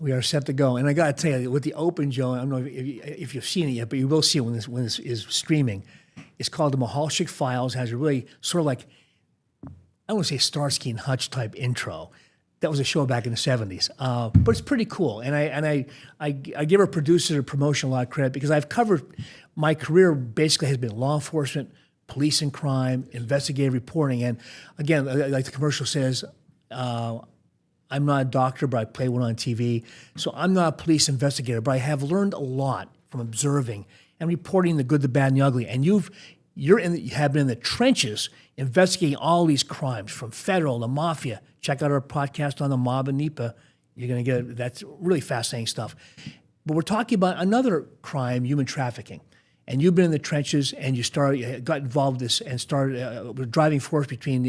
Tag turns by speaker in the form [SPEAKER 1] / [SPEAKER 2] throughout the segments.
[SPEAKER 1] We are set to go, and I got to tell you, with the Open, Joe, I don't know if you've seen it yet, but you will see it when this is streaming. It's called the Mehalshick Files. Has a really sort of like, I don't want to say Starsky and Hutch type intro. That was a show back in the '70s, but it's pretty cool. And I give our producer and promotion a lot of credit because I've covered my career basically has been law enforcement, police and crime, investigative reporting, and again, like the commercial says. I'm not a doctor, but I play one on TV. So I'm not a police investigator, but I have learned a lot from observing and reporting the good, the bad, and the ugly. And you have been in the trenches investigating all these crimes, from federal to mafia. Check out our podcast on the mob and NEPA. You're going to get that's really fascinating stuff. But we're talking about another crime, human trafficking. And you've been in the trenches, and you got involved in this and started with driving force between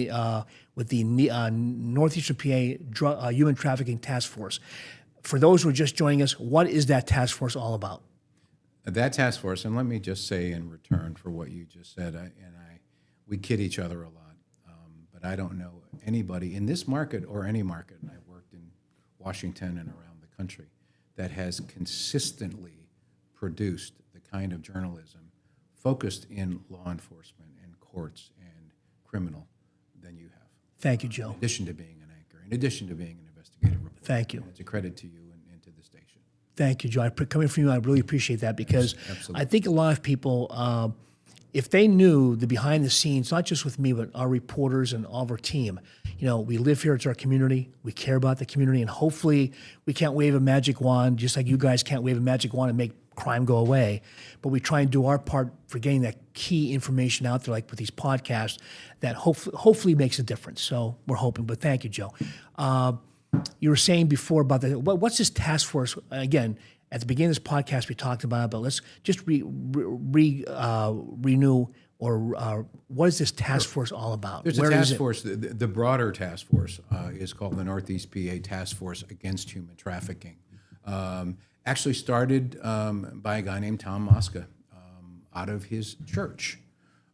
[SPEAKER 1] with the Northeastern PA Human Trafficking Task Force. For those who are just joining us, what is that task force all about?
[SPEAKER 2] That task force, and let me just say in return for what you just said, we kid each other a lot, but I don't know anybody in this market or any market, and I've worked in Washington and around the country, that has consistently produced the kind of journalism focused in law enforcement and courts and criminal than you have.
[SPEAKER 1] Thank you, Joe.
[SPEAKER 2] In addition to being an anchor, in addition to being an investigative reporter.
[SPEAKER 1] Thank you.
[SPEAKER 2] And it's a credit to you and to the station.
[SPEAKER 1] Thank you, Joe. Coming from you, I really appreciate that because
[SPEAKER 2] Yes,
[SPEAKER 1] I think a lot of people, if they knew the behind the scenes, not just with me, but our reporters and all of our team, we live here, it's our community, we care about the community, and hopefully we can't wave a magic wand, just like you guys can't wave a magic wand and make crime go away, but we try and do our part for getting that key information out there, like with these podcasts, that hopefully makes a difference. So we're hoping, but thank you, Joe. You were saying before about what's this task force? Again, at the beginning of this podcast, we talked about it, but let's just renew, or what is this task force all about?
[SPEAKER 2] There's a task force, the broader task force is called the Northeast PA Task Force Against Human Trafficking. Actually started by a guy named Tom Mosca out of his church.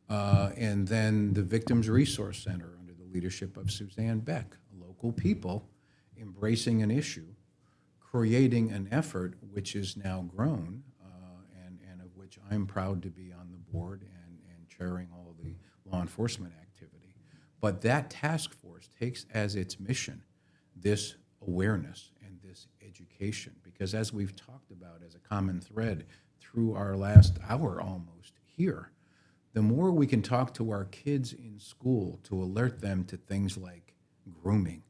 [SPEAKER 2] And then the Victims Resource Center under the leadership of Suzanne Beck, local people embracing an issue, creating an effort which is now grown and of which I'm proud to be on the board and chairing all the law enforcement activity. But that task force takes as its mission this awareness and this education, because as we've talked about as a common thread through our last hour almost here, the more we can talk to our kids in school to alert them to things like grooming,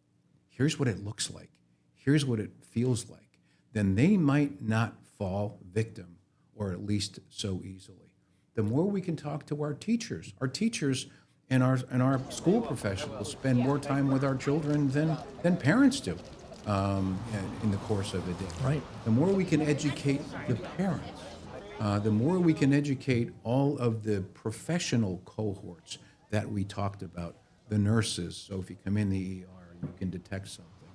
[SPEAKER 2] here's what it looks like, here's what it feels like, then they might not fall victim, or at least so easily. The more we can talk to our teachers and our school professionals spend more time with our children than parents do in the course of a day.
[SPEAKER 1] Right.
[SPEAKER 2] The more we can educate the parents, the more we can educate all of the professional cohorts that we talked about, the nurses, so if you come in the ER, you can detect something,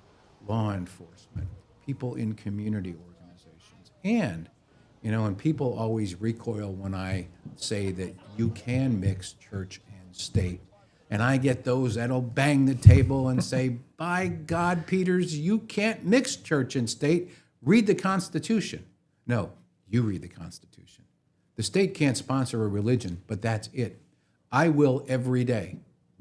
[SPEAKER 2] law enforcement, people in community organizations, and people always recoil when I say that you can mix church and state. And I get those that'll bang the table and say, by God, Peters, you can't mix church and state. Read the Constitution. No, you read the Constitution. The state can't sponsor a religion, but that's it. I will every day.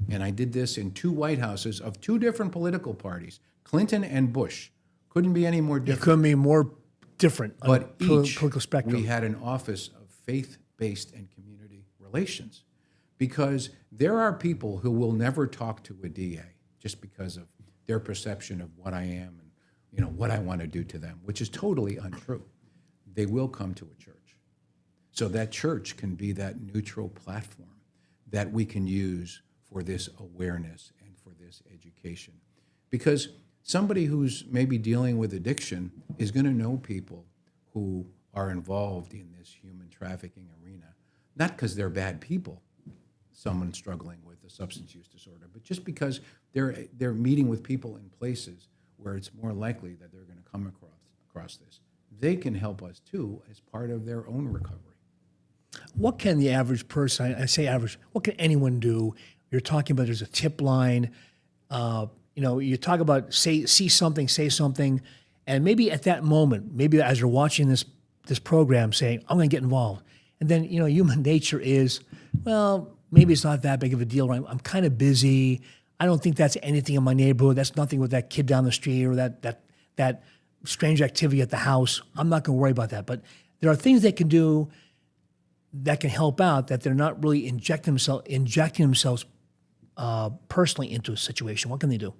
[SPEAKER 2] And I did this in 2 White Houses of 2 different political parties, Clinton and Bush. Couldn't be any more different.
[SPEAKER 1] It couldn't be more different.
[SPEAKER 2] But each,
[SPEAKER 1] political spectrum.
[SPEAKER 2] we had an office of faith-based and community relations, because there are people who will never talk to a DA just because of their perception of what I am and what I want to do to them, which is totally untrue. They will come to a church. So that church can be that neutral platform that we can use for this awareness and for this education. Because somebody who's maybe dealing with addiction is going to know people who are involved in this human trafficking arena, not because they're bad people, someone struggling with a substance use disorder, but just because they're meeting with people in places where it's more likely that they're going to come across this. they can help us too as part of their own recovery.
[SPEAKER 1] What can the average person, I say average, what can anyone do? You're talking about there's a tip line. You talk about see something, say something, and maybe at that moment, maybe as you're watching this program, saying, I'm going to get involved. And then, human nature is, well, maybe it's not that big of a deal. Right? I'm kind of busy. I don't think that's anything in my neighborhood. That's nothing with that kid down the street or that strange activity at the house. I'm not going to worry about that. But there are things they can do that can help out, that they're not really injecting themselves personally into a situation. What can they do?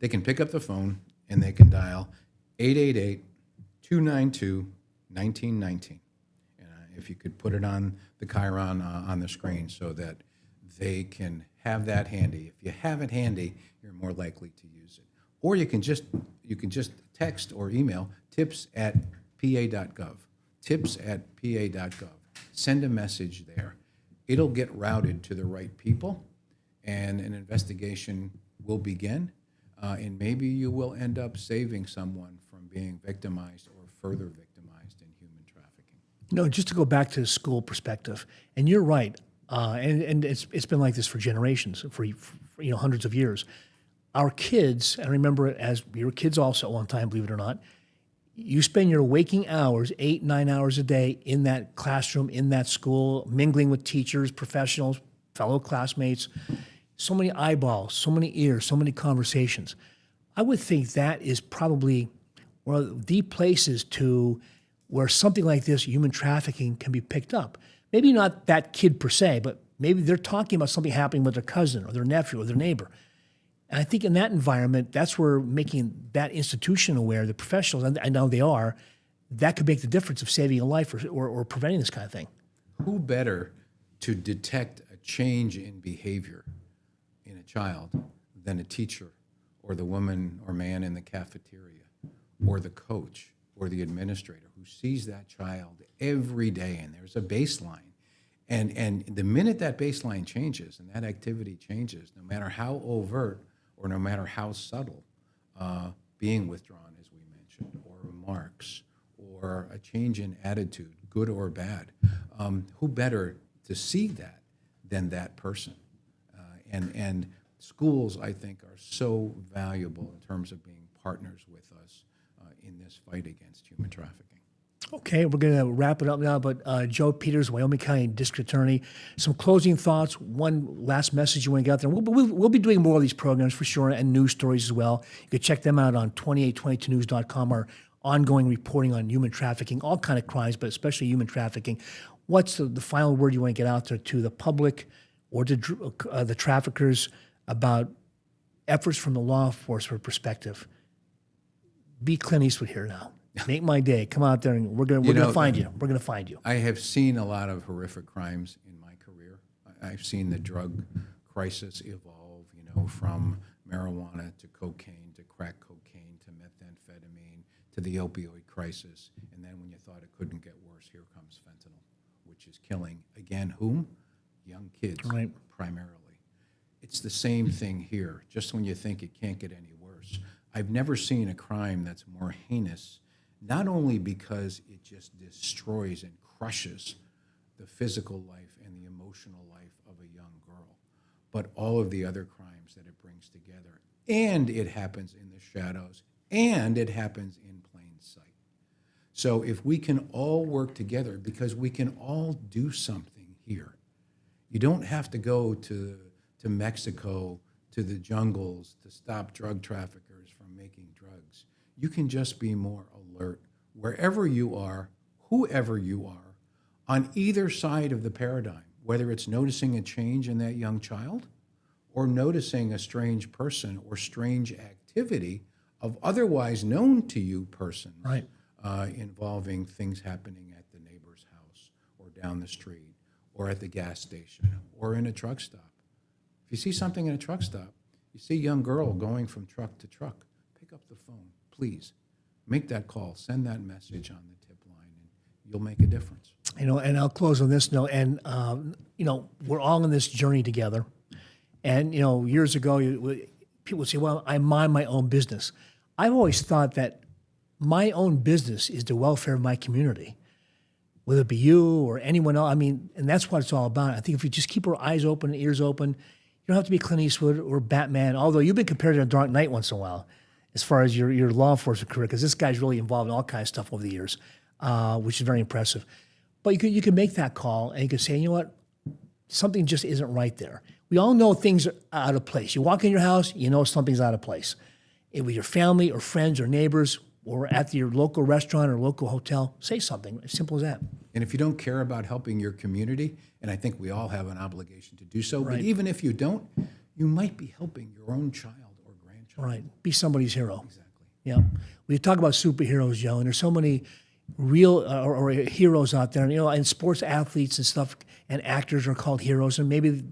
[SPEAKER 2] They can pick up the phone and they can dial 888-292-1919. If you could put it on the chyron on the screen so that they can have that handy. If you have it handy, you're more likely to use it. Or you can just text or email tips@pa.gov. Tips@pa.gov. Send a message there. It'll get routed to the right people, and an investigation will begin. And maybe you will end up saving someone from being victimized or further victimized in human trafficking.
[SPEAKER 1] Just to go back to the school perspective, and you're right, and it's been like this for generations, for hundreds of years. Our kids, and I remember it as we were kids also at one time, believe it or not, you spend your waking hours, 8, 9 hours a day in that classroom, in that school, mingling with teachers, professionals, fellow classmates, so many eyeballs, so many ears, so many conversations. I would think that is probably one of the places where something like this, human trafficking, can be picked up. Maybe not that kid per se, but maybe they're talking about something happening with their cousin or their nephew or their neighbor. And I think in that environment, that's where making that institution aware, the professionals, and I know they are, that could make the difference of saving a life or preventing this kind of thing.
[SPEAKER 2] Who better to detect a change in behavior in a child than a teacher or the woman or man in the cafeteria or the coach or the administrator who sees that child every day, and there's a baseline. And the minute that baseline changes and that activity changes, no matter how overt or no matter how subtle, being withdrawn, as we mentioned, or remarks, or a change in attitude, good or bad, who better to see that than that person? And schools, I think, are so valuable in terms of being partners with us in this fight against human trafficking.
[SPEAKER 1] Okay, we're going to wrap it up now, but Joe Peters, Wyoming County District Attorney, some closing thoughts, one last message you want to get out there. We'll be doing more of these programs for sure, and news stories as well. You can check them out on 2822news.com, our ongoing reporting on human trafficking, all kind of crimes, but especially human trafficking. What's the final word you want to get out there to the public or to the traffickers about efforts from the law enforcement perspective? Be Clint Eastwood here now. Make my day. Come out there, and we're gonna find you. We're gonna find you.
[SPEAKER 2] I have seen a lot of horrific crimes in my career. I've seen the drug crisis evolve, from marijuana to cocaine to crack cocaine to methamphetamine to the opioid crisis. And then when you thought it couldn't get worse, here comes fentanyl, which is killing, again, whom? Young kids,
[SPEAKER 1] right,
[SPEAKER 2] primarily. It's the same thing here, just when you think it can't get any worse. I've never seen a crime that's more heinous, not only because it just destroys and crushes the physical life and the emotional life of a young girl, but all of the other crimes that it brings together. And it happens in the shadows, and it happens in plain sight. So if we can all work together, because we can all do something here. You don't have to go to Mexico, to the jungles, to stop drug traffickers from making drugs. You can just be more alert wherever you are, whoever you are, on either side of the paradigm, whether it's noticing a change in that young child or noticing a strange person or strange activity of otherwise known to you persons,
[SPEAKER 1] right,
[SPEAKER 2] involving things happening at the neighbor's house or down the street or at the gas station or in a truck stop. If you see something in a truck stop, you see a young girl going from truck to truck, pick up the phone, please. Make that call, send that message on the tip line, and you'll make a difference.
[SPEAKER 1] And I'll close on this note. And, we're all in this journey together. And, years ago, people would say, well, I mind my own business. I've always thought that my own business is the welfare of my community, whether it be you or anyone else. I mean, and that's what it's all about. I think if we just keep our eyes open, ears open, you don't have to be Clint Eastwood or Batman, although you've been compared to a Dark Knight once in a while as far as your law enforcement career, because this guy's really involved in all kinds of stuff over the years, which is very impressive. But you can make that call and you can say, you know what, something just isn't right there. We all know things are out of place. You walk in your house, you know something's out of place. With your family or friends or neighbors or at your local restaurant or local hotel, say something. As simple as that.
[SPEAKER 2] And if you don't care about helping your community, and I think we all have an obligation to do so, but even if you don't, you might be helping your own child or grandchild.
[SPEAKER 1] Right. Be somebody's hero.
[SPEAKER 2] Exactly.
[SPEAKER 1] Yeah. We talk about superheroes, Joe, and there's so many real or heroes out there. And, and sports athletes and stuff and actors are called heroes. And maybe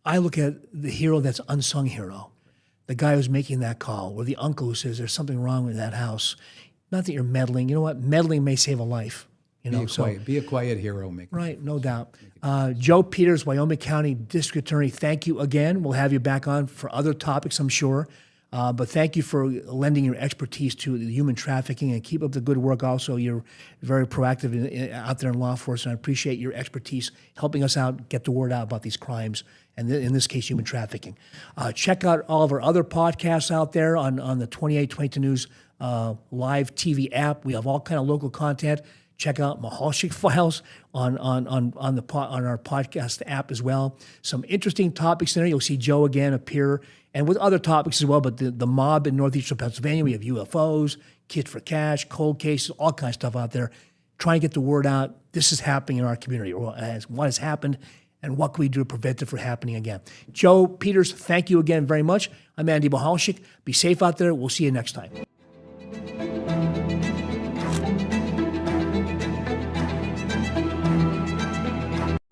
[SPEAKER 1] I look at the hero that's unsung hero. The guy who's making that call, or the uncle who says there's something wrong with that house. Not that you're meddling. You know what? Meddling may save a life.
[SPEAKER 2] Be a quiet hero.
[SPEAKER 1] Right, no doubt. Joe Peters, Wyoming County District Attorney, thank you again. We'll have you back on for other topics, I'm sure. But thank you for lending your expertise to the human trafficking, and keep up the good work. Also, you're very proactive out there in law enforcement. I appreciate your expertise helping us out, get the word out about these crimes, and in this case, human trafficking. Check out all of our other podcasts out there on the 2822 News live TV app. We have all kind of local content. Check out Mehalshick Files on our podcast app as well. Some interesting topics in there. You'll see Joe again appear, and with other topics as well. But the mob in northeastern Pennsylvania, we have UFOs, kids for cash, cold cases, all kinds of stuff out there. Try and get the word out. This is happening in our community, or what has happened, and what can we do to prevent it from happening again. Joe Peters, thank you again very much. I'm Andy Mehalshick. Be safe out there. We'll see you next time.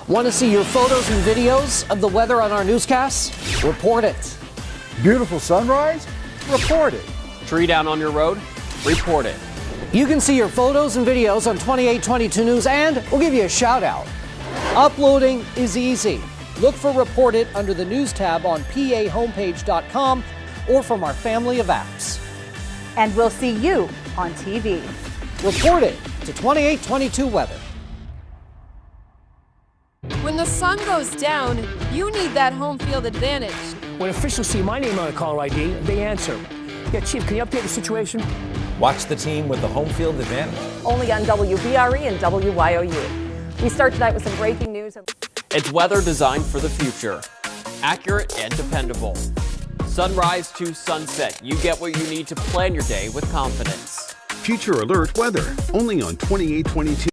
[SPEAKER 3] Want to see your photos and videos of the weather on our newscasts? Report it.
[SPEAKER 4] Beautiful sunrise? Report it.
[SPEAKER 5] Tree down on your road? Report it.
[SPEAKER 3] You can see your photos and videos on 2822 News, and we'll give you a shout out. Uploading is easy. Look for Report It under the News tab on pahomepage.com or from our family of apps.
[SPEAKER 6] And we'll see you on TV.
[SPEAKER 3] Report it to 2822 Weather.
[SPEAKER 7] When the sun goes down, you need that home field advantage.
[SPEAKER 8] When officials see my name on a caller ID, they answer. Yeah, Chief, can you update the situation?
[SPEAKER 9] Watch the team with the home field advantage.
[SPEAKER 6] Only on WBRE and WYOU. We start tonight with some breaking news.
[SPEAKER 5] It's weather designed for the future. Accurate and dependable. Sunrise to sunset, you get what you need to plan your day with confidence.
[SPEAKER 10] Future Alert Weather, only on 2822.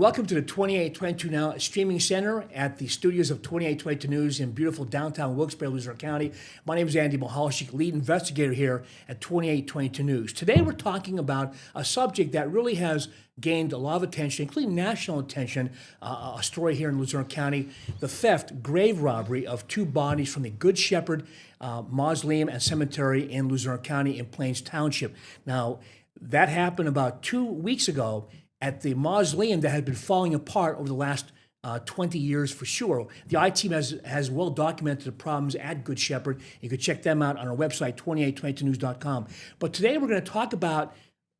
[SPEAKER 1] Welcome to the 2822 Now Streaming Center at the studios of 2822 News in beautiful downtown Wilkes-Barre, Luzerne County. My name is Andy Mehalshick, lead investigator here at 2822 News. Today we're talking about a subject that really has gained a lot of attention, including national attention, a story here in Luzerne County, the theft, grave robbery of 2 bodies from the Good Shepherd Mausoleum and Cemetery in Luzerne County in Plains Township. Now, that happened about 2 weeks ago at the mausoleum that had been falling apart over the last 20 years for sure. The I-Team has well documented the problems at Good Shepherd. You can check them out on our website, 2822news.com. But today we're going to talk about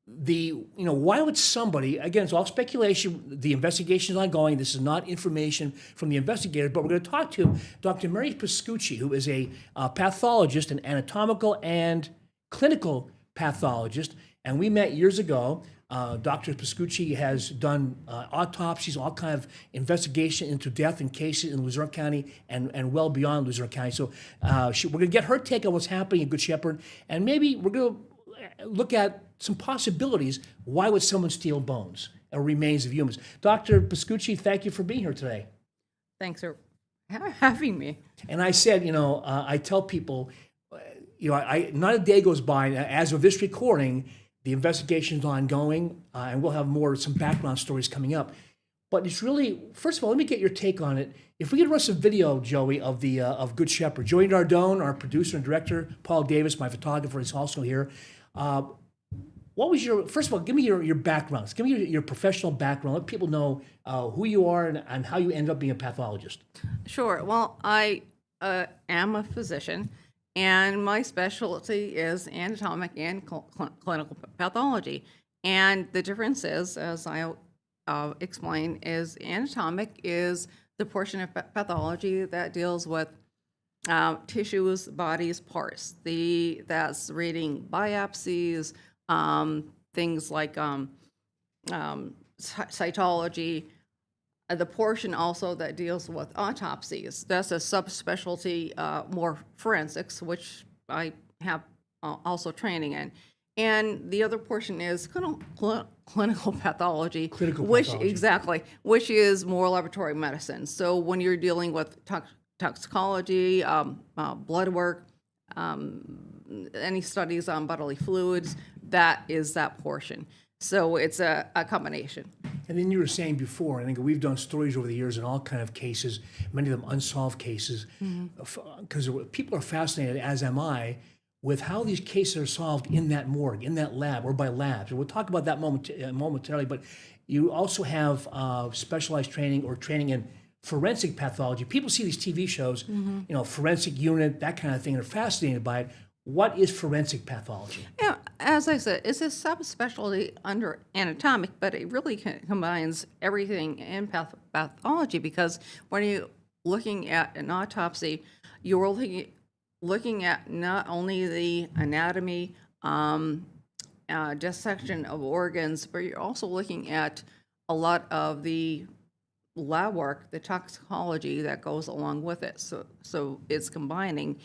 [SPEAKER 1] why would somebody, again, it's all speculation, the investigation is ongoing, this is not information from the investigators, but we're going to talk to Dr. Mary Pascucci, who is a pathologist, an anatomical and clinical pathologist, and we met years ago. Dr. Pascucci has done autopsies, all kind of investigation into death in cases in Luzerne County and well beyond Luzerne County. So we're going to get her take on what's happening at Good Shepherd, and maybe we're going to look at some possibilities. Why would someone steal bones or remains of humans? Dr. Pascucci, thank you for being here today.
[SPEAKER 11] Thanks for having me.
[SPEAKER 1] And I said, I tell people, not a day goes by, as of this recording, the investigation is ongoing, and we'll have some background stories coming up. But it's really, first of all, let me get your take on it. If we could run some video, Joey, of Good Shepherd. Joey Nardone, our producer and director, Paul Davis, my photographer, is also here. What was first of all, give me your background. Give me your professional background. Let people know who you are and how you end up being a pathologist.
[SPEAKER 11] Sure. Well, I am a physician, and my specialty is anatomic and clinical pathology. And the difference is, as I explain, is anatomic is the portion of pathology that deals with tissues, bodies, parts. That's reading biopsies, things like cytology. The portion also that deals with autopsies, that's a subspecialty, more forensics, which I have also training in. And the other portion is clinical pathology, which is more laboratory medicine. So when you're dealing with toxicology, blood work, any studies on bodily fluids, that is that portion. So it's a combination.
[SPEAKER 1] And then you were saying before, I think we've done stories over the years in all kind of cases, many of them unsolved cases, because people are fascinated, as am I, with how these cases are solved in that morgue, in that lab, or by labs. And we'll talk about that momentarily, but you also have specialized training or training in forensic pathology. People see these TV shows, forensic unit, that kind of thing, and are fascinated by it. What is forensic pathology?
[SPEAKER 11] Yeah, as I said, it's a subspecialty under anatomic, but it really combines everything in pathology, because when you're looking at an autopsy, you're looking at not only the anatomy, dissection of organs, but you're also looking at a lot of the lab work, the toxicology that goes along with it. So it's combining.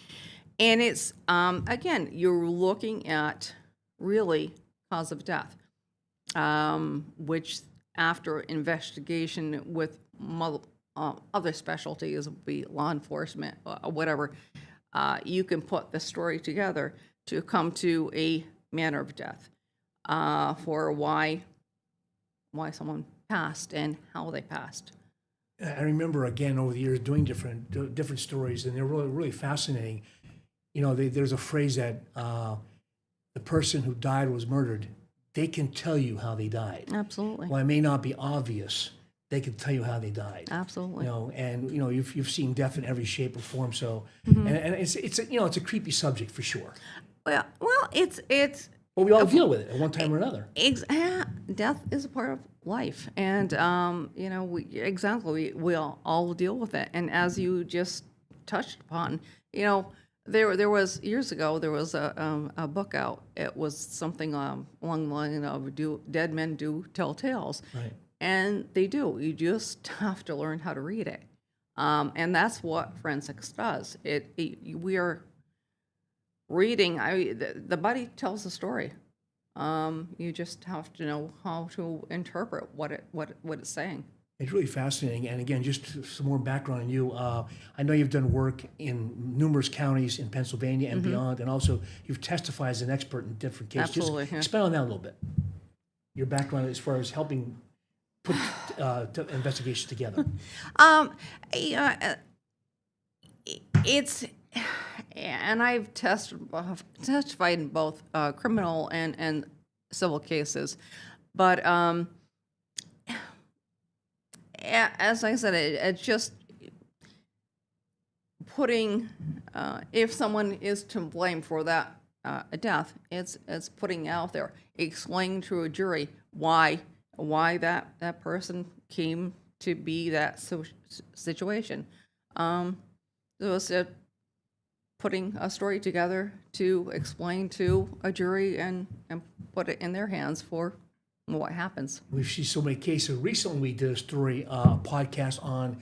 [SPEAKER 11] And it's, again, you're looking at really cause of death, which after investigation with other specialties, would be law enforcement, whatever, you can put the story together to come to a manner of death for why someone passed and how they passed.
[SPEAKER 1] I remember, again, over the years doing different stories, and they're really, really fascinating. There's a phrase that the person who died was murdered. They can tell you how they died.
[SPEAKER 11] Absolutely.
[SPEAKER 1] While it may not be obvious, they can tell you how they died.
[SPEAKER 11] Absolutely.
[SPEAKER 1] You've seen death in every shape or form. So, and it's a creepy subject for sure.
[SPEAKER 11] Well, it's.
[SPEAKER 1] But we all deal with it at one time or another.
[SPEAKER 11] Death is a part of life, and we all deal with it. And as you just touched upon, there was years ago there was a book out. It was something along the line of "Dead Men Do Tell Tales,"
[SPEAKER 1] right? And
[SPEAKER 11] they do. You just have to learn how to read it, and that's what forensics does. We are reading. The body tells a story. You just have to know how to interpret what it's saying.
[SPEAKER 1] It's really fascinating. And again, just some more background on you. I know you've done work in numerous counties in Pennsylvania and beyond, and also you've testified as an expert in different cases.
[SPEAKER 11] Absolutely,
[SPEAKER 1] Just
[SPEAKER 11] yeah.
[SPEAKER 1] expand on that a little bit. Your background as far as helping put investigations together.
[SPEAKER 11] It's, and I've testified in both criminal and civil cases, but as I said, it's just putting, if someone is to blame for that death, it's putting out there, explaining to a jury why that person came to be that situation. So it's putting a story together to explain to a jury and put it in their hands for what happens.
[SPEAKER 1] We've seen so many cases. Recently, we did a story, a podcast on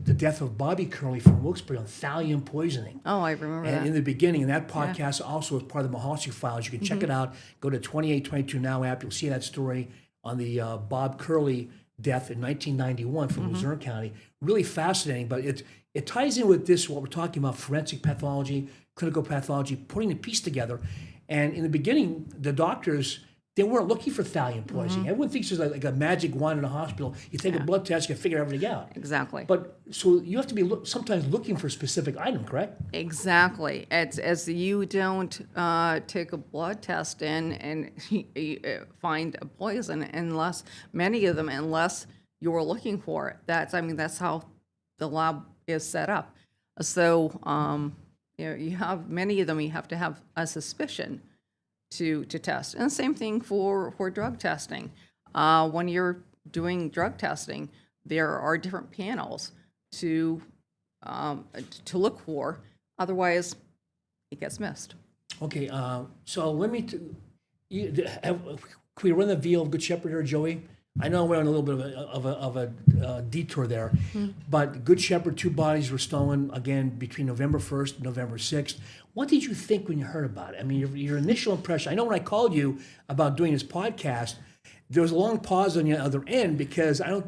[SPEAKER 1] the death of Bobby Curley from Wilkes-Barre on thallium poisoning.
[SPEAKER 11] Oh, I remember
[SPEAKER 1] and
[SPEAKER 11] that.
[SPEAKER 1] in the beginning, and that podcast also is part of the Mehalshick files. You can check it out. Go to 2822 Now app. You'll see that story on the Bob Curley death in 1991 from Luzerne County. Really fascinating, but it ties in with this, what we're talking about, forensic pathology, clinical pathology, putting the piece together. And in the beginning, the doctors, they weren't looking for thallium poisoning. Everyone thinks there's like a magic wand in a hospital. You take a blood test, you can figure everything out.
[SPEAKER 11] Exactly.
[SPEAKER 1] But so you have to be sometimes looking for a specific item, correct?
[SPEAKER 11] Exactly. It's as you don't take a blood test and find a poison unless you're looking for it. That's how the lab is set up. So you have many of them. You have to have a suspicion to test. And the same thing for drug testing. When you're doing drug testing, there are different panels to look for. Otherwise, it gets missed.
[SPEAKER 1] Okay, so let me, can we run the VO of Good Shepherd here, Joey? I know we're on a little bit of a detour there, but Good Shepherd, 2 bodies were stolen again between November 1st and November 6th. What did you think when you heard about it? I mean, your initial impression. I know when I called you about doing this podcast, there was a long pause on the other end because I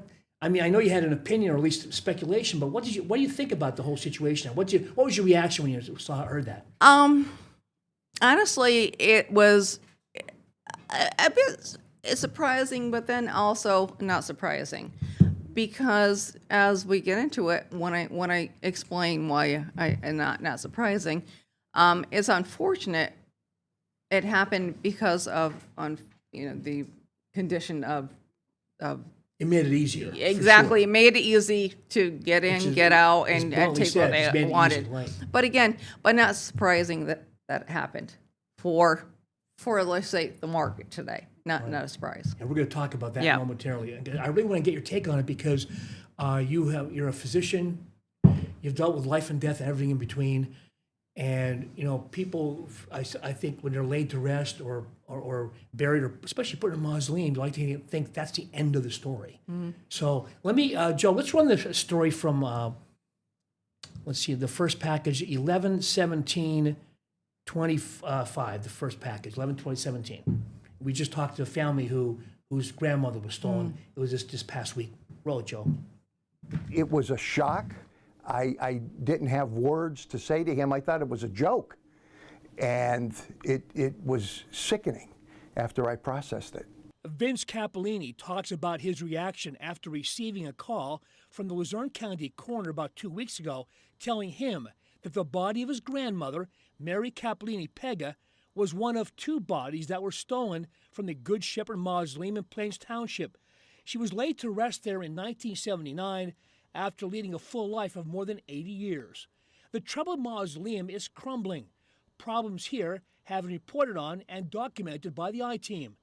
[SPEAKER 1] know you had an opinion or at least speculation, but what do you think about the whole situation? What was your reaction when you heard that?
[SPEAKER 11] Honestly, it was a bit surprising, but then also not surprising, because as we get into it, when I explain why and not surprising, it's unfortunate. It happened because of the condition of.
[SPEAKER 1] It made it easier.
[SPEAKER 11] Exactly,
[SPEAKER 1] sure.
[SPEAKER 11] It made it easy to get in, get out, and take what they wanted.
[SPEAKER 1] Right.
[SPEAKER 11] But not surprising that it happened for let's say the market today. Not a surprise.
[SPEAKER 1] And we're going to talk about that momentarily. I really want to get your take on it because you're a physician. You've dealt with life and death and everything in between. And people, I think when they're laid to rest or buried, or especially put in a mausoleum, they like to think that's the end of the story. So let me, Joe, let's run the story from, let's see, the first package, 11/17/25, the first package, 11/20/17. We just talked to a family whose grandmother was stolen. It was this past week. Roll it, Joe.
[SPEAKER 4] It was a shock. I didn't have words to say to him. I thought it was a joke. And it was sickening after I processed it.
[SPEAKER 1] Vince Cappellini talks about his reaction after receiving a call from the Luzerne County coroner about 2 weeks ago, telling him that the body of his grandmother, Mary Cappellini Pega, was one of 2 bodies that were stolen from the Good Shepherd Mausoleum in Plains Township. She was laid to rest there in 1979 after leading a full life of more than 80 years. The troubled mausoleum is crumbling. Problems here have been reported on and documented by the I-Team.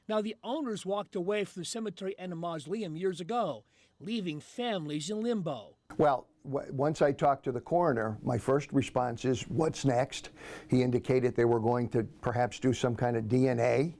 [SPEAKER 1] Now, the owners walked away from the cemetery and the mausoleum years ago, leaving families in limbo.
[SPEAKER 4] Well, once I talked to the coroner, my first response is, what's next? He indicated they were going to perhaps do some kind of DNA,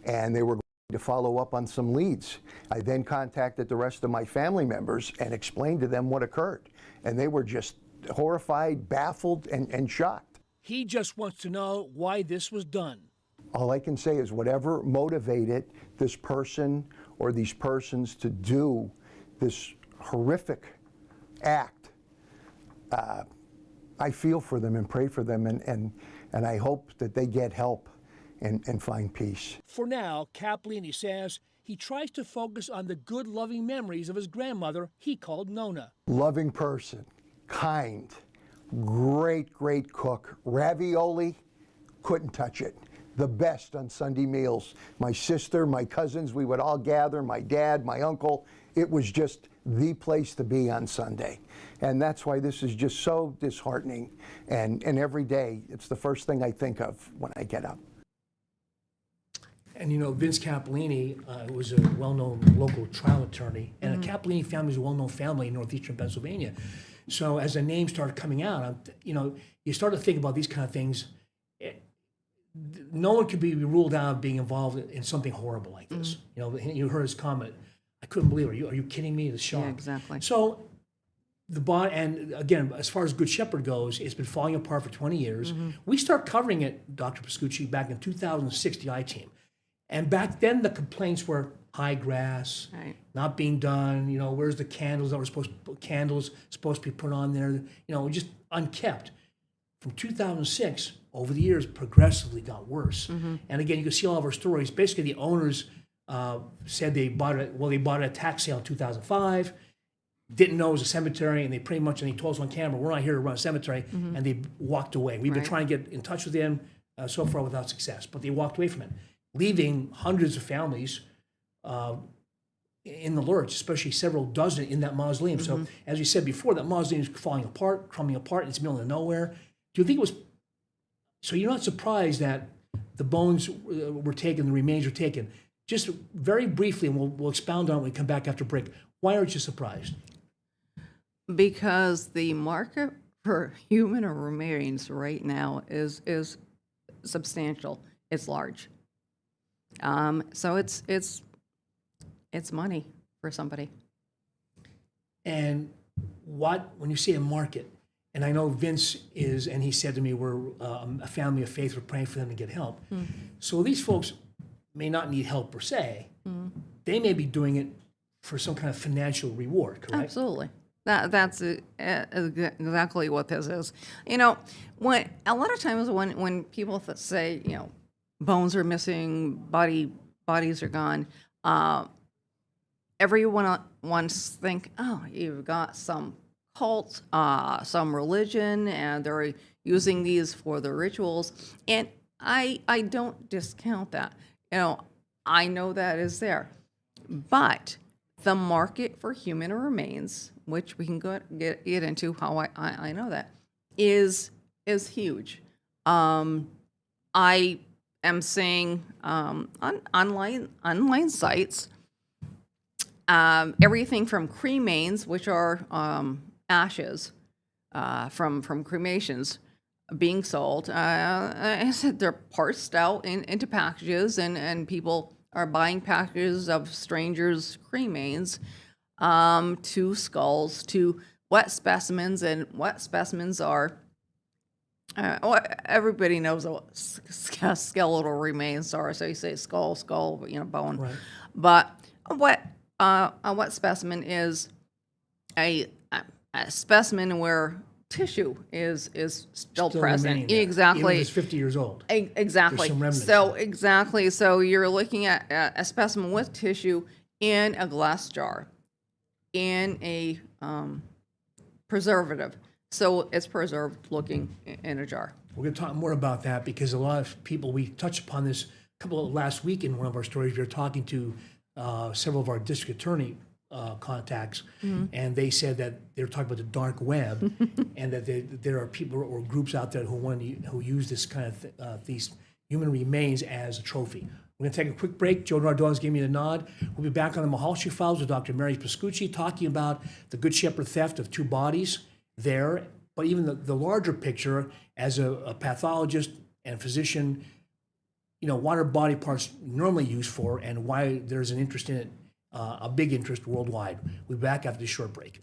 [SPEAKER 4] and they were going to follow up on some leads. I then contacted the rest of my family members and explained to them what occurred. And they were just horrified, baffled, and shocked.
[SPEAKER 1] He just wants to know why this was done.
[SPEAKER 4] All I can say is whatever motivated this person or these persons to do this horrific act, I feel for them and pray for them, and I hope that they get help and find peace.
[SPEAKER 1] For now, Cappellini says he tries to focus on the good, loving memories of his grandmother he called Nona.
[SPEAKER 4] Loving person, kind, great cook. Ravioli, couldn't touch it. The best on Sunday meals. My sister, my cousins, we would all gather, my dad, my uncle. It was just the place to be on Sunday. And that's why this is just so disheartening. And every day, it's the first thing I think of when I get up.
[SPEAKER 1] And you know, Vince Cappellini was a well-known local trial attorney, and the Cappellini family is a well-known family in northeastern Pennsylvania. So as the name started coming out, you know, you start to think about these kind of things. No one could be ruled out of being involved in something horrible like this. You know, you heard his comment. I couldn't believe it. Are you kidding me? It's shock.
[SPEAKER 11] Yeah, exactly.
[SPEAKER 1] So the bond, and again, as far as Good Shepherd goes, it's been falling apart for 20 years. We start covering it, Dr. Pascucci, back in 2006, the I-Team. And back then the complaints were high grass, not being done, you know, where's the candles that were supposed to be put on there, you know, just unkept. From 2006, over the years, progressively got worse. And again, you can see all of our stories. Basically, the owners said they bought it. Well, they bought it at tax sale in 2005. Didn't know it was a cemetery, and they pretty much, and he told us on camera, "We're not here to run a cemetery," and they walked away. We've been trying to get in touch with them so far without success, but they walked away from it, leaving hundreds of families in the lurch, especially several dozen in that mausoleum. So, as we said before, that mausoleum is falling apart, crumbling apart. It's in the middle of nowhere. Do you think it was? So you're not surprised that the bones were taken, the remains were taken. Just very briefly, and we'll expound on it when we come back after break. Why aren't you surprised?
[SPEAKER 11] Because the market for human remains right now is substantial. It's large. So it's money for somebody.
[SPEAKER 1] And when you say a market, and I know Vince is, and he said to me, we're a family of faith, we're praying for them to get help. So these folks may not need help per se. They may be doing it for some kind of financial reward, correct?
[SPEAKER 11] Absolutely. That's exactly what this is. You know, when a lot of times when people say, you know, bones are missing, bodies are gone, everyone wants to think, oh, you've got some cult, some religion, and they're using these for their rituals. And I don't discount that. You know, I know that is there. But the market for human remains, which we can get into how I know that, is huge. I am seeing on online sites everything from cremains, which are ashes from cremations, being sold. I said they're parsed out into packages, and people are buying packages of strangers' cremains, to skulls, to wet specimens, and wet specimens are. Everybody knows what skeletal remains are, so you say skull, you know, bone. Right. But a wet specimen is a specimen where tissue is still present. Exactly.
[SPEAKER 1] Even if it's 50 years old.
[SPEAKER 11] Exactly. So you're looking at a specimen with tissue in a glass jar, in a preservative. So it's preserved looking in a jar.
[SPEAKER 1] We're going to talk more about that because a lot of people, we touched upon this last week in one of our stories. We were talking to several of our district attorney contacts, and they said that they were talking about the dark web, and that there are people or groups out there who use this kind of these human remains as a trophy. We're going to take a quick break. Joe Nardone gave me the nod. We'll be back on the Mehalshick Files with Dr. Mary Pascucci talking about the Good Shepherd theft of 2 bodies there, but even the larger picture as a pathologist and physician, you know, what are body parts normally used for and why there's an interest in it, a big interest worldwide. We'll be back after this short break.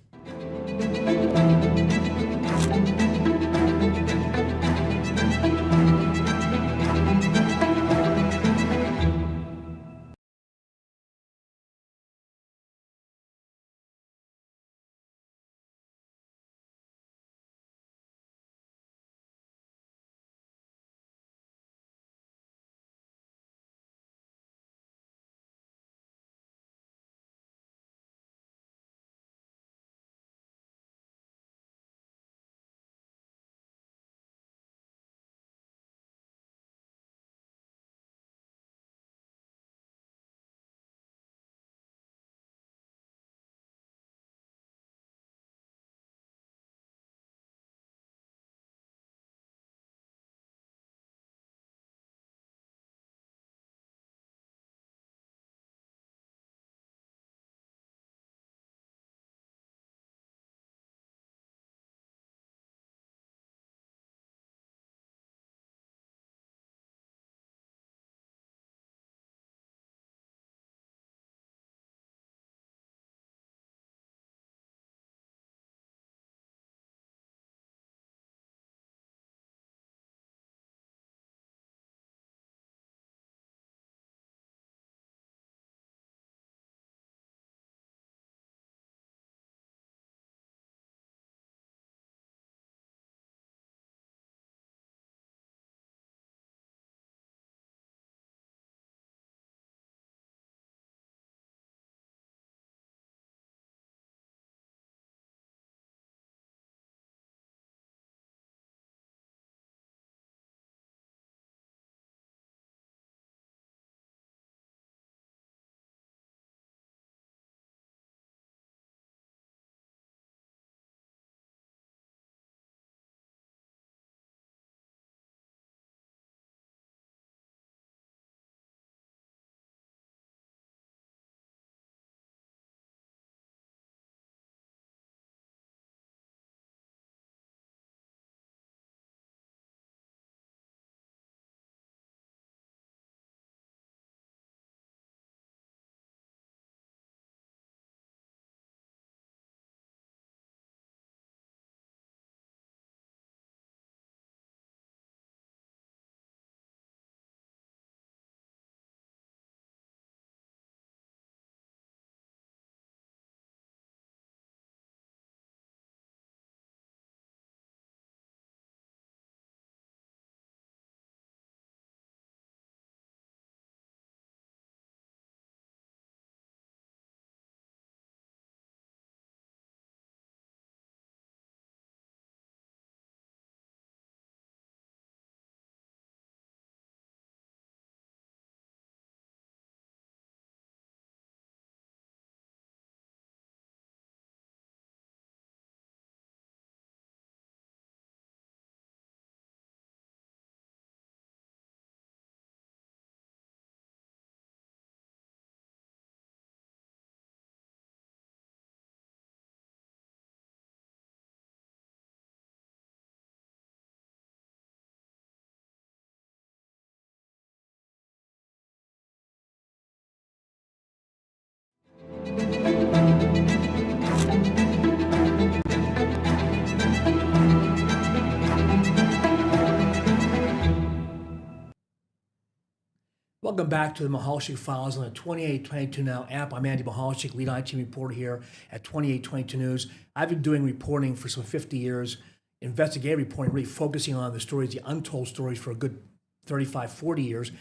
[SPEAKER 1] Welcome back to the Mehalshick Files on the 2822 Now app. I'm Andy Mehalshick, lead IT reporter here at 2822 News. I've been doing reporting for some 50 years, investigative reporting, really focusing on the stories, the untold stories for a good 35, 40 years.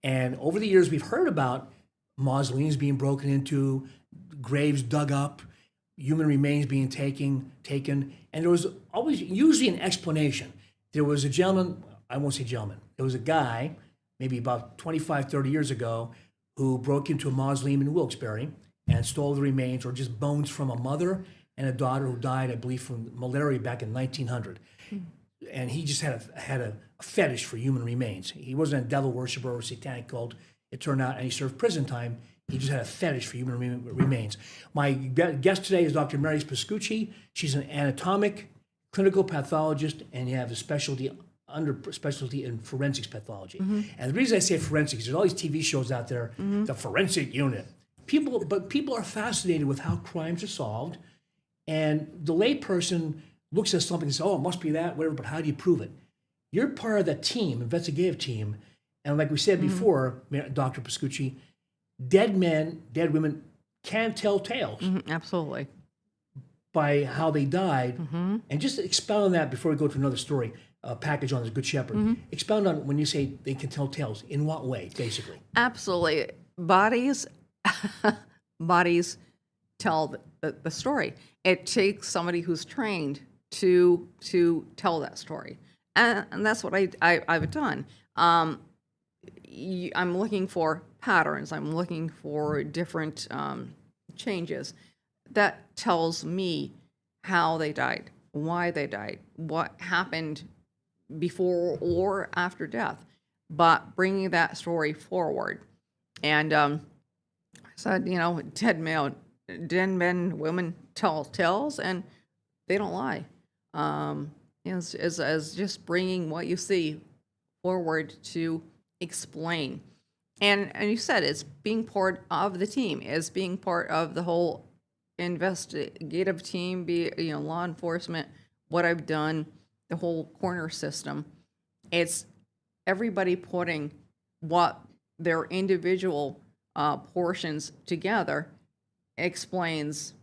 [SPEAKER 1] And over the years, we've heard about mausoleums being broken into, graves dug up, human remains being taken, and there was always usually an explanation. There was a gentleman, I won't say gentleman, there was a guy, maybe about 25, 30 years ago, who broke into a mausoleum in Wilkes-Barre and stole the remains or just bones from a mother and a daughter who died, I believe, from malaria back in 1900. And he just had a fetish for human remains. He wasn't a devil worshiper or satanic cult, it turned out, and he served prison time. He just had a fetish for human remains. My guest today is Dr. Mary Pascucci. She's an anatomic, clinical pathologist, and you have a specialty in forensics pathology. And the reason I say forensics is there's all these TV shows out there, the forensic unit. People are fascinated with how crimes are solved, and the layperson looks at something and says, oh, it must be that, whatever, but how do you prove it? You're part of that team, investigative team, and like we said before, Dr. Pascucci, dead men, dead women can tell tales.
[SPEAKER 11] Absolutely.
[SPEAKER 1] By how they died. And just expound on that before we go to another story, package on the Good Shepherd. Expound on when you say they can tell tales. In what way, basically?
[SPEAKER 11] Absolutely. Bodies tell the story. It takes somebody who's trained to tell that story. And that's what I've done. I'm looking for patterns. I'm looking for different changes. That tells me how they died, why they died, what happened before or after death, but bringing that story forward. And I said, dead men, women tell tales, and they don't lie. As just bringing what you see forward to explain. And you said it's being part of the team, is being part of the whole investigative team, be law enforcement, what I've done, the whole coroner system. It's everybody putting what their individual portions together explains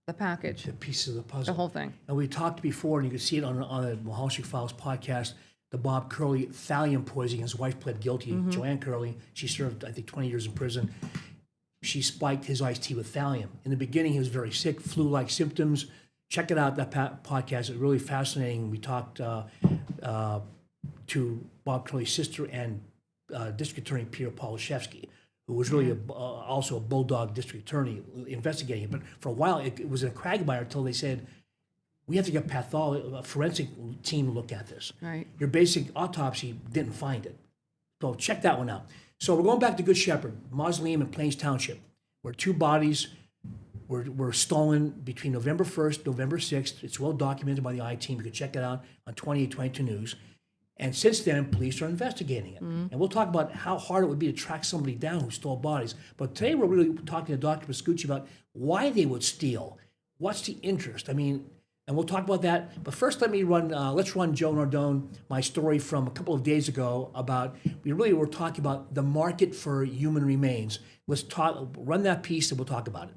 [SPEAKER 11] the package,
[SPEAKER 1] the pieces of the puzzle,
[SPEAKER 11] the whole thing.
[SPEAKER 1] And we talked before, and you can see it on the Mehalshick Files podcast, the Bob Curley thallium poisoning. His wife pled guilty, Joanne Curley. She served, I think, 20 years in prison. She spiked his iced tea with thallium. In the beginning, he was very sick, flu-like symptoms. Check it out, that podcast. It's really fascinating. We talked to Bob Curley's sister and District Attorney Peter Polishevsky, who was really also a bulldog district attorney investigating it. But for a while, it was in a quagmire until they said, we have to get a forensic team to look at this.
[SPEAKER 11] Right.
[SPEAKER 1] Your basic autopsy didn't find it. So check that one out. So we're going back to Good Shepherd, mausoleum in Plains Township, where two bodies were stolen between November 1st, November 6th. It's well documented by the I-Team. You can check it out on 2822 News. And since then, police are investigating it. And we'll talk about how hard it would be to track somebody down who stole bodies. But today we're really talking to Dr. Pascucci about why they would steal. What's the interest? And we'll talk about that. But first, let's run Joe Nardone, my story from a couple of days ago about, we really were talking about the market for human remains. Let's run that piece and we'll talk about it.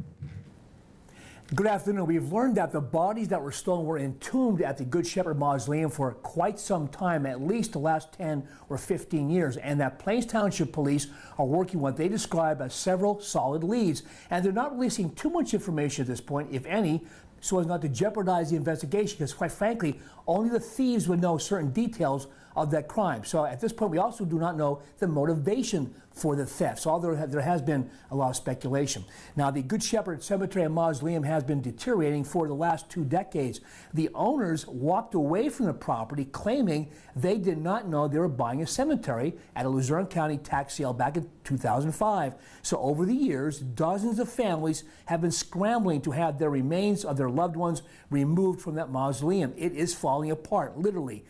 [SPEAKER 1] Good afternoon. We've learned that the bodies that were stolen were entombed at the Good Shepherd Mausoleum for quite some time, at least the last 10 or 15 years, and that Plains Township Police are working what they describe as several solid leads. And they're not releasing too much information at this point, if any, so as not to jeopardize the investigation, because quite frankly, only the thieves would know certain details of that crime. So at this point, we also do not know the motivation for the theft. So there has been a lot of speculation. Now, the Good Shepherd Cemetery and Mausoleum has been deteriorating for the last 2 decades. The owners walked away from the property, claiming they did not know they were buying a cemetery at a Luzerne County tax sale back in 2005. So over the years, dozens of families have been scrambling to have their remains of their loved ones removed from that mausoleum. It is falling apart, literally.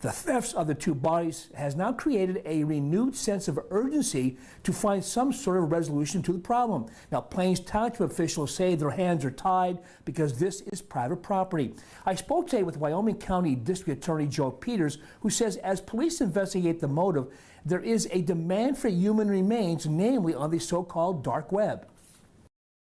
[SPEAKER 1] The thefts of the two bodies has now created a renewed sense of urgency to find some sort of resolution to the problem. Now, Plains Township officials say their hands are tied because this is private property. I spoke today with Wyoming County District Attorney Joe Peters, who says as police investigate the motive, there is a demand for human remains, namely on the so-called dark web.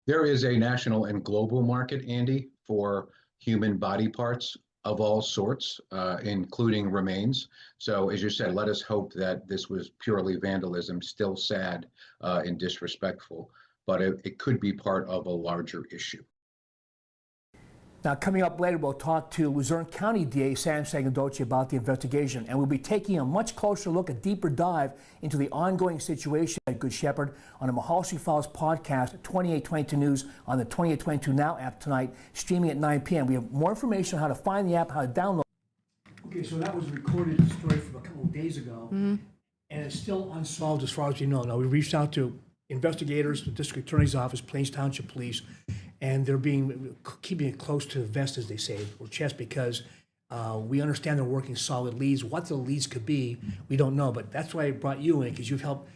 [SPEAKER 2] There is a national and global market, Andy, for human body parts of all sorts, including remains. So as you said, let us hope that this was purely vandalism, still sad and disrespectful, but it could be part of a larger issue.
[SPEAKER 1] Now, coming up later, we'll talk to Luzerne County DA Sam Sagandoci about the investigation, and we'll be taking a much closer look, a deeper dive into the ongoing situation at Good Shepherd on the Mehalshick Files podcast, 2822 News on the 2822 Now app tonight, streaming at 9 p.m. We have more information on how to find the app, how to download. Okay, so that was a recorded story from a couple of days ago, and it's still unsolved as far as we know. Now, we reached out to investigators, the district attorney's office, Plains Township Police, and they're keeping it close to the vest, as they say, or chest, because we understand they're working solid leads. What the leads could be, we don't know, but that's why I brought you in, because you've helped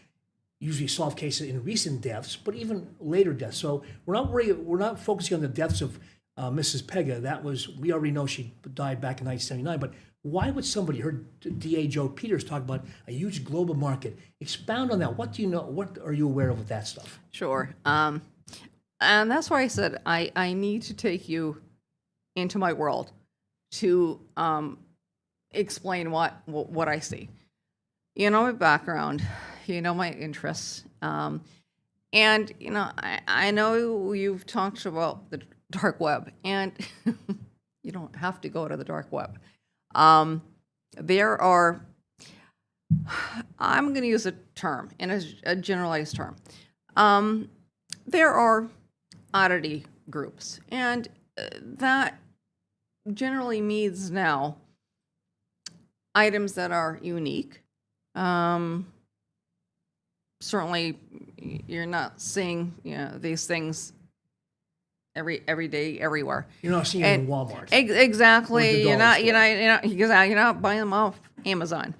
[SPEAKER 1] usually solve cases in recent deaths, but even later deaths. So we're not focusing on the deaths of Mrs. Pega. We already know she died back in 1979, but why would somebody, heard DA Joe Peters talk about a huge global market? Expound on that. What do you know? What are you aware of with that stuff?
[SPEAKER 11] Sure. And that's why I said I need to take you into my world to explain what I see. You know my background, you know my interests, and you know I know you've talked about the dark web, and you don't have to go to the dark web. There are, I'm going to use a term, in a generalized term. There are oddity groups, and that generally means now items that are unique. Certainly, you're not seeing these things every day, everywhere.
[SPEAKER 1] You're not seeing them in Walmart.
[SPEAKER 11] Exactly. You're not buying them off Amazon.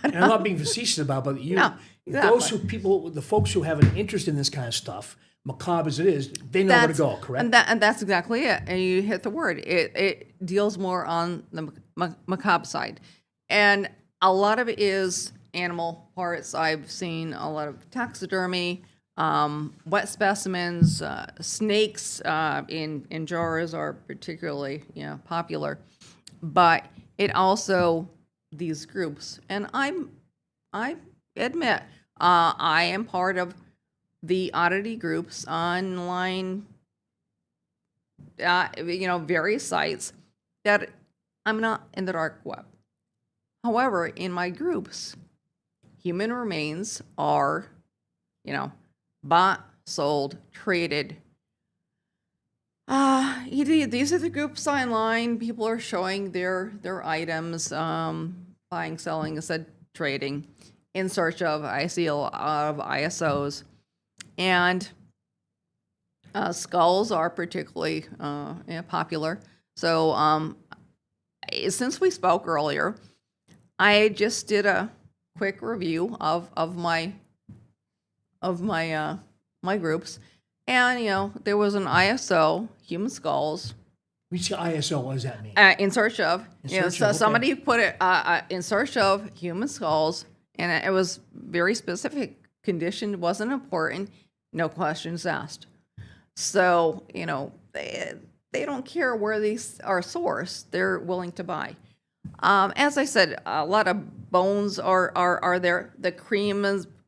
[SPEAKER 1] And I'm not being facetious about it, but
[SPEAKER 11] No, exactly.
[SPEAKER 1] The folks who have an interest in this kind of stuff, macabre as it is, they know where to go, correct?
[SPEAKER 11] And that's exactly it. And you hit the word. It deals more on the macabre side. And a lot of it is animal parts. I've seen a lot of taxidermy, wet specimens, snakes in jars are particularly popular. But it also, these groups, and I admit I am part of the oddity groups online, various sites that I'm not in the dark web. However, in my groups, human remains are, bought, sold, traded. These are the groups online. People are showing their items, buying, selling, instead trading, in search of, I see a lot of ISOs. And skulls are particularly popular. So since we spoke earlier, I just did a quick review of my groups, and there was an ISO, human skulls.
[SPEAKER 1] We see ISO. What does that mean?
[SPEAKER 11] In search of. Somebody put it in search of human skulls, and it was very specific. Condition wasn't important. No questions asked. So they don't care where these are sourced. They're willing to buy. As I said, a lot of bones are there. The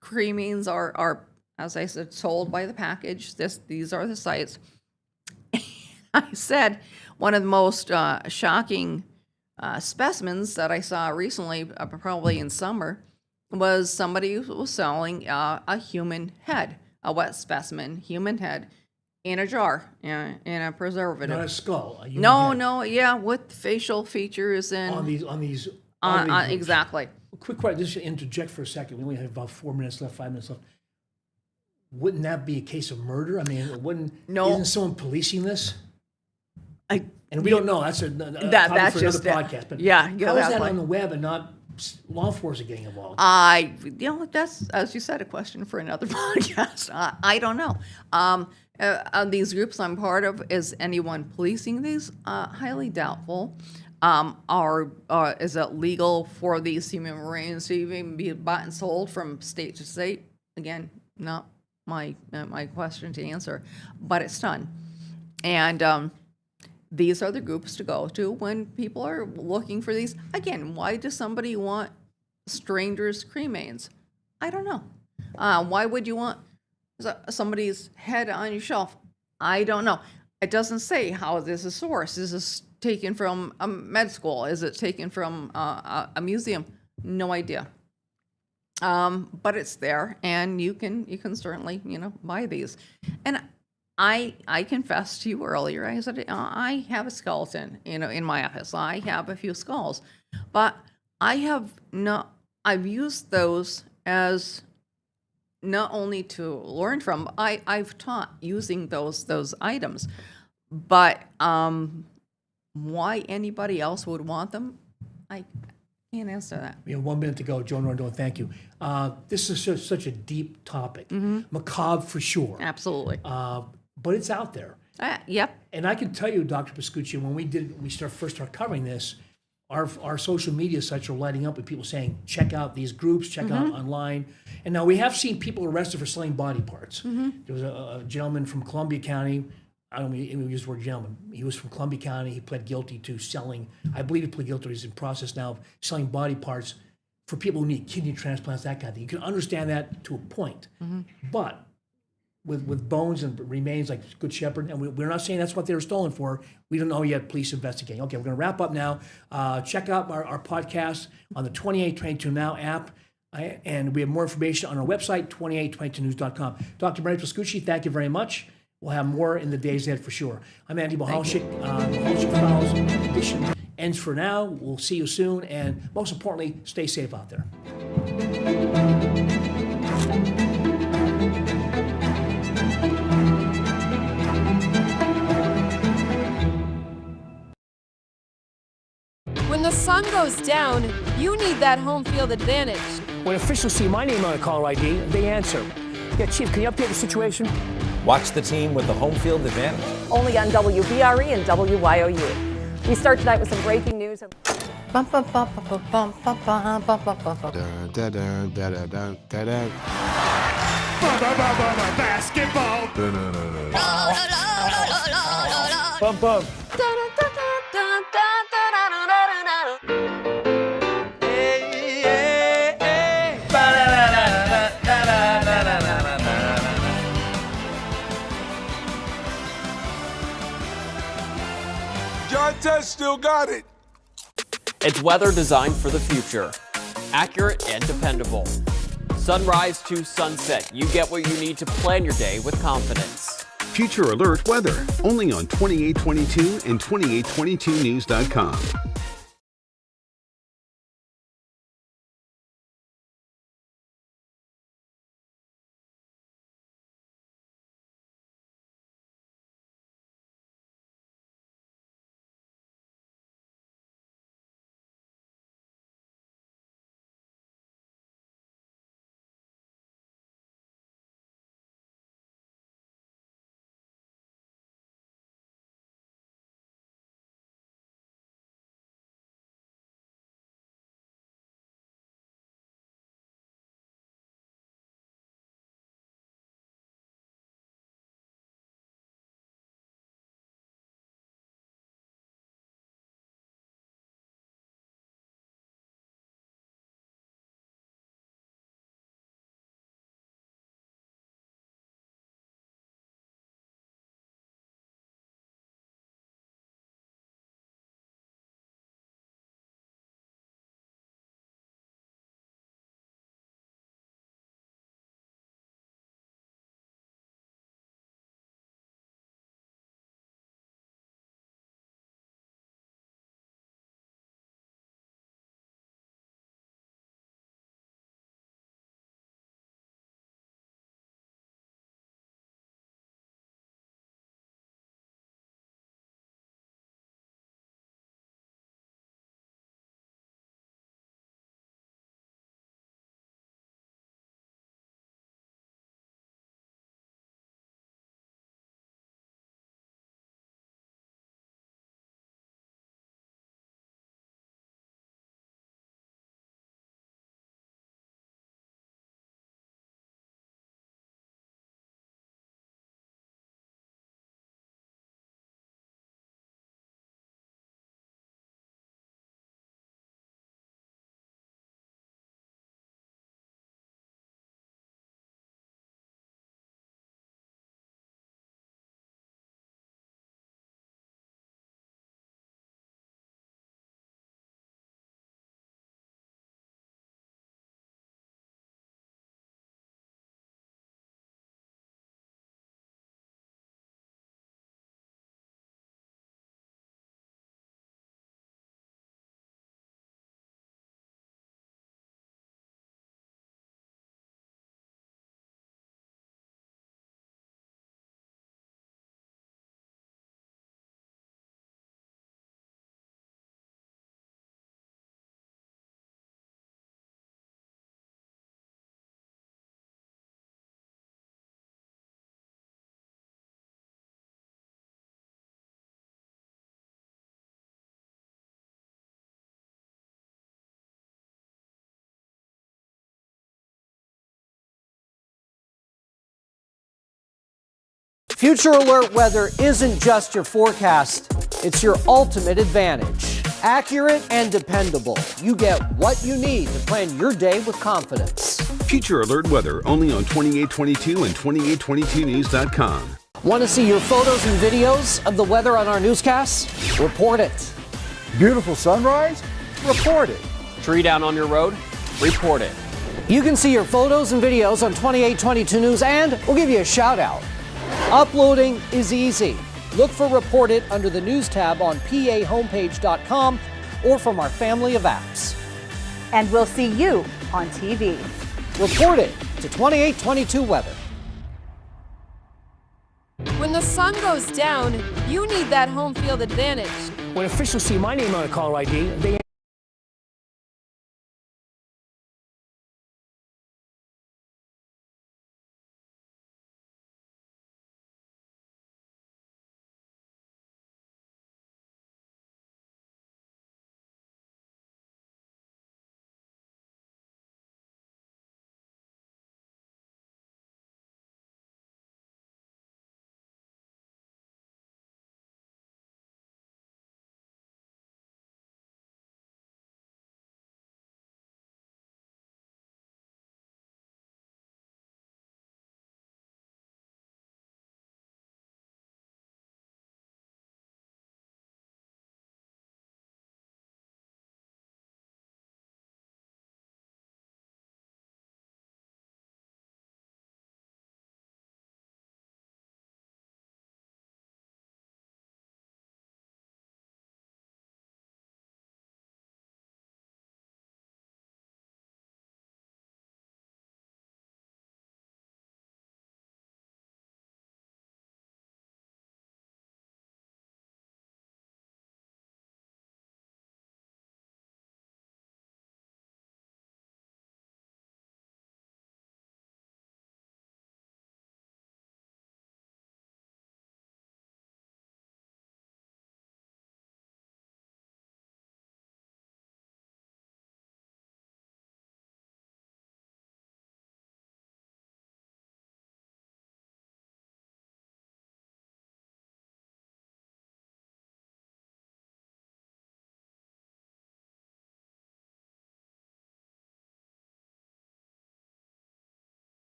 [SPEAKER 11] cremings are, as I said, sold by the package. These are the sites. I said one of the most shocking specimens that I saw recently, probably in summer, was somebody who was selling a human head, a wet specimen, human head, in a jar, in a preservative.
[SPEAKER 1] Not a skull. A
[SPEAKER 11] No, with facial features and
[SPEAKER 1] on these.
[SPEAKER 11] Exactly.
[SPEAKER 1] Quick question, just to interject for a second. We only have about 4 minutes left, 5 minutes left. Wouldn't that be a case of murder? I mean,
[SPEAKER 11] No.
[SPEAKER 1] Isn't someone policing this? And we don't know. That's a topic
[SPEAKER 11] that's
[SPEAKER 1] for
[SPEAKER 11] just
[SPEAKER 1] another
[SPEAKER 11] it.
[SPEAKER 1] podcast. But
[SPEAKER 11] Yeah,
[SPEAKER 1] how is that
[SPEAKER 11] definitely.
[SPEAKER 1] on the web and not law enforcement getting involved?
[SPEAKER 11] That's, as you said, a question for another podcast. I don't know. These groups I'm part of, is anyone policing these? Highly doubtful. Is it legal for these human marines to even be bought and sold from state to state? Again, not my question to answer, but it's done. And these are the groups to go to when people are looking for these. Again, why does somebody want strangers' cremains? I don't know. Why would you want somebody's head on your shelf? I don't know. It doesn't say how this is sourced. Is this taken from a med school? Is it taken from a museum? No idea. But it's there, and you can certainly buy these. And I confessed to you earlier. I said I have a skeleton, in my office. I have a few skulls, but I've used those as not only to learn from. I've taught using those items, but why anybody else would want them, I can't answer that.
[SPEAKER 1] We have 1 minute to go. Joan Rondon, thank you. This is such a deep topic. Macabre for sure.
[SPEAKER 11] Absolutely.
[SPEAKER 1] But it's out there.
[SPEAKER 11] Yep.
[SPEAKER 1] And I can tell you, Dr. Pascucci, when we first started covering this, our social media sites are lighting up with people saying, check out these groups, check out online. And now we have seen people arrested for selling body parts. There was a gentleman from Columbia County. I don't even use the word gentleman. He was from Columbia County. He pled guilty to selling, I believe he pled guilty. He's in process now of selling body parts for people who need kidney transplants, that kind of thing. You can understand that to a point. But with bones and remains like Good Shepherd, and we're not saying that's what they were stolen for. We don't know yet. Police investigating. Okay, we're going to wrap up now. Check out our podcast on the 2822 Now app, and we have more information on our website, 2822news.com. Dr. Meredith Pascucci, thank you very much. We'll have more in the days ahead for sure. I'm Andy Mehalshick. Mehalshick Files edition ends for now. We'll see you soon, and most importantly, stay safe out there.
[SPEAKER 7] When the sun goes down, you need that home field advantage.
[SPEAKER 8] When officials see my name on a caller ID, they answer. Yeah, Chief, can you update the situation?
[SPEAKER 9] Watch the team with the home field advantage.
[SPEAKER 6] Only on WBRE and WYOU. We start tonight with some breaking news.
[SPEAKER 10] Basketball.
[SPEAKER 8] Bump, bump.
[SPEAKER 10] John Test still got it.
[SPEAKER 5] It's weather designed for the future. Accurate and dependable. Sunrise to sunset, you get what you need to plan your day with confidence.
[SPEAKER 10] Future Alert Weather, only on 2822 and 2822news.com.
[SPEAKER 3] Future Alert weather isn't just your forecast, it's your ultimate advantage. Accurate and dependable. You get what you need to plan your day with confidence.
[SPEAKER 10] Future Alert weather only on 2822 and 2822news.com.
[SPEAKER 3] Want to see your photos and videos of the weather on our newscasts? Report it.
[SPEAKER 12] Beautiful sunrise? Report it.
[SPEAKER 5] Tree down on your road? Report it.
[SPEAKER 3] You can see your photos and videos on 2822 News, and we'll give you a shout out. Uploading is easy. Look for Report It under the News tab on pahomepage.com or from our family of apps.
[SPEAKER 13] And we'll see you on TV.
[SPEAKER 3] Report it to 2822 Weather.
[SPEAKER 7] When the sun goes down, you need that home field advantage.
[SPEAKER 8] When officials see my name on a caller ID, they